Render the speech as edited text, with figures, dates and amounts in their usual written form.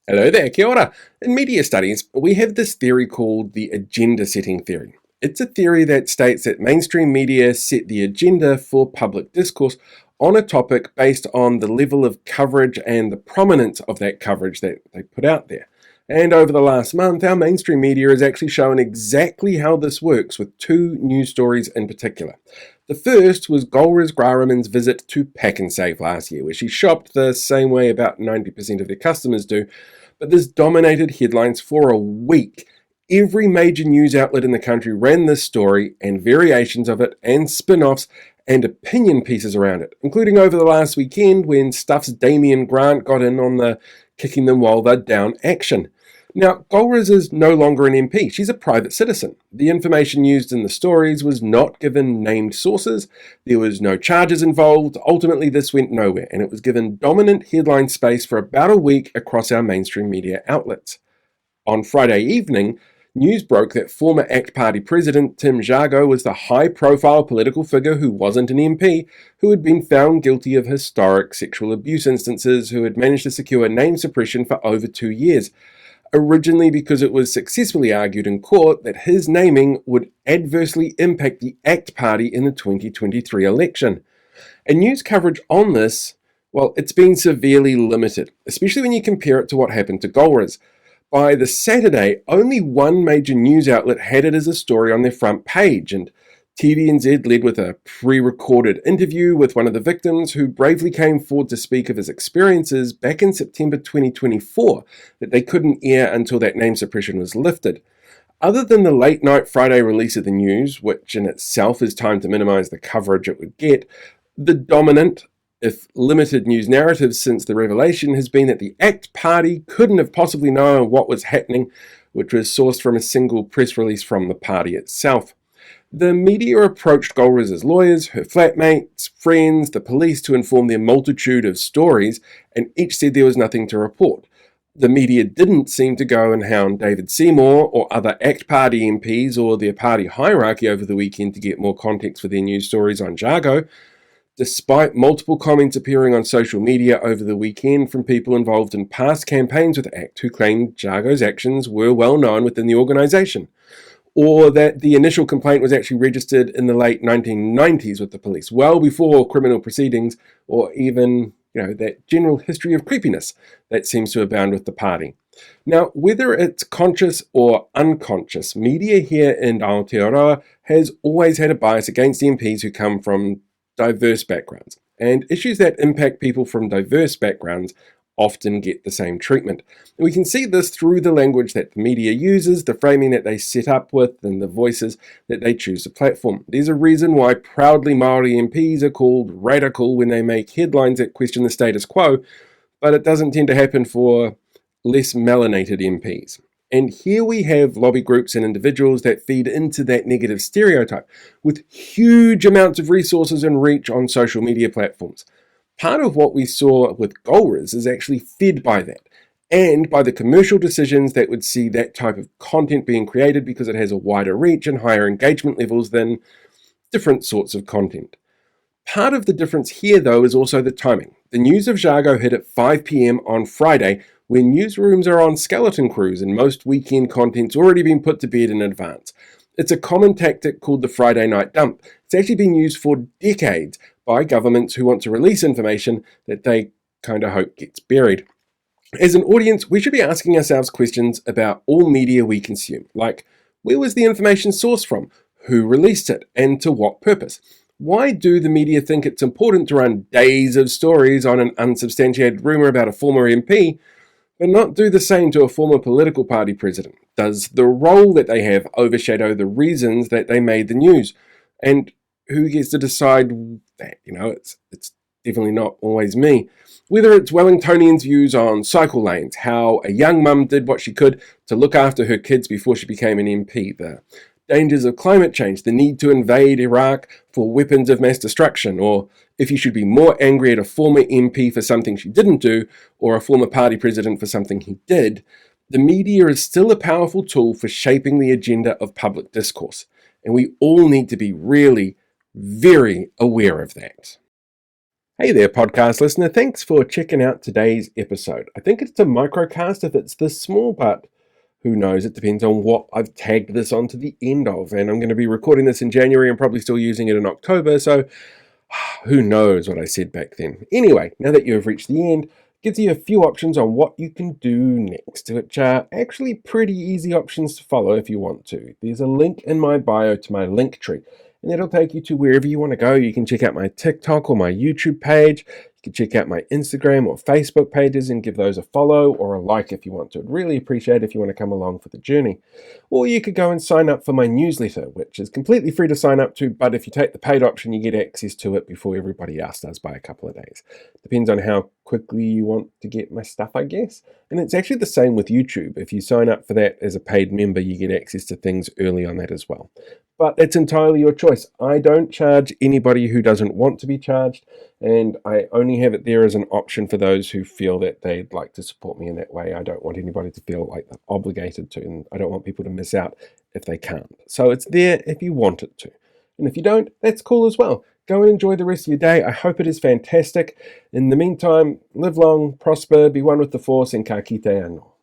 Hello there, kia ora. In media studies, we have this theory called the agenda setting theory. It's a theory that states that mainstream media set the agenda for public discourse on a topic based on the level of coverage and the prominence of that coverage that they put out there. And over the last month, our mainstream media has actually shown exactly how this works with two news stories in particular. The first was Golriz Grarahmen's visit to Pack and Save last year, where she shopped the same way about 90% of their customers do, but this dominated headlines for a week. Every major news outlet in the country ran this story and variations of it and spin-offs and opinion pieces around it, including over the last weekend when Stuff's Damien Grant got in on the kicking them while they're down action. Now, Golriz is no longer an MP. She's a private citizen. The information used in the stories was not given named sources. There was no charges involved. Ultimately, this went nowhere, and it was given dominant headline space for about a week across our mainstream media outlets. On Friday evening, news broke that former ACT Party president Tim Jago was the high-profile political figure who wasn't an MP, who had been found guilty of historic sexual abuse instances, who had managed to secure name suppression for over 2 years. Originally because it was successfully argued in court that his naming would adversely impact the ACT Party in the 2023 election. And news coverage on this, well, it's been severely limited, especially when you compare it to what happened to Golriz. By the Saturday, only one major news outlet had it as a story on their front page, and TVNZ led with a pre-recorded interview with one of the victims who bravely came forward to speak of his experiences back in September 2024 that they couldn't air until that name suppression was lifted. Other than the late-night Friday release of the news, which in itself is timed to minimize the coverage it would get, the dominant, if limited news narrative since the revelation has been that the ACT Party couldn't have possibly known what was happening, which was sourced from a single press release from the party itself. The media approached Golriz's lawyers, her flatmates, friends, the police to inform their multitude of stories, and each said there was nothing to report. The media didn't seem to go and hound David Seymour or other ACT Party MPs or their party hierarchy over the weekend to get more context for their news stories on Jago, despite multiple comments appearing on social media over the weekend from people involved in past campaigns with ACT who claimed Jago's actions were well known within the organisation, or that the initial complaint was actually registered in the late 1990s with the police, well before criminal proceedings, or even, that general history of creepiness that seems to abound with the party. Now, whether it's conscious or unconscious, media here in Aotearoa has always had a bias against MPs who come from diverse backgrounds, and issues that impact people from diverse backgrounds often get the same treatment. And we can see this through the language that the media uses, the framing that they set up with, and the voices that they choose to platform. There's a reason why proudly Māori MPs are called radical when they make headlines that question the status quo, but it doesn't tend to happen for less melanated MPs. And here we have lobby groups and individuals that feed into that negative stereotype with huge amounts of resources and reach on social media platforms. Part of what we saw with Golriz is actually fed by that, and by the commercial decisions that would see that type of content being created because it has a wider reach and higher engagement levels than different sorts of content. Part of the difference here, though, is also the timing. The news of Jago hit at 5 p.m. on Friday, when newsrooms are on skeleton crews and most weekend content's already been put to bed in advance. It's a common tactic called the Friday night dump. It's actually been used for decades by governments who want to release information that they kind of hope gets buried. As an audience, we should be asking ourselves questions about all media we consume, like where was the information sourced from, who released it, and to what purpose? Why do the media think it's important to run days of stories on an unsubstantiated rumour about a former MP, but not do the same to a former political party president? Does the role that they have overshadow the reasons that they made the news? And who gets to decide that? It's definitely not always me. Whether it's Wellingtonians' views on cycle lanes, how a young mum did what she could to look after her kids before she became an MP, the dangers of climate change, the need to invade Iraq for weapons of mass destruction, or if you should be more angry at a former MP for something she didn't do, or a former party president for something he did, the media is still a powerful tool for shaping the agenda of public discourse, and we all need to be really very aware of that. Hey there, podcast listener. Thanks for checking out today's episode. I think it's a microcast if it's this small, but who knows? It depends on what I've tagged this on to the end of. And I'm going to be recording this in January and probably still using it in October, so who knows what I said back then. Anyway, now that you have reached the end, it gives you a few options on what you can do next, which are actually pretty easy options to follow if you want to. There's a link in my bio to my link tree, and that'll take you to wherever you want to go. You can check out my TikTok or my YouTube page. You can check out my Instagram or Facebook pages and give those a follow or a like if you want to. I'd really appreciate it if you want to come along for the journey. Or you could go and sign up for my newsletter, which is completely free to sign up to, but if you take the paid option, you get access to it before everybody else does by a couple of days. Depends on how quickly you want to get my stuff, I guess. And it's actually the same with YouTube. If you sign up for that as a paid member, you get access to things early on that as well. But it's entirely your choice. I don't charge anybody who doesn't want to be charged, and I only have it there as an option for those who feel that they'd like to support me in that way. I don't want anybody to feel like they're obligated to, and I don't want people to miss out if they can't. So it's there if you want it to. And if you don't, that's cool as well. Go and enjoy the rest of your day. I hope it is fantastic. In the meantime, live long, prosper, be one with the force, and ka kite anō.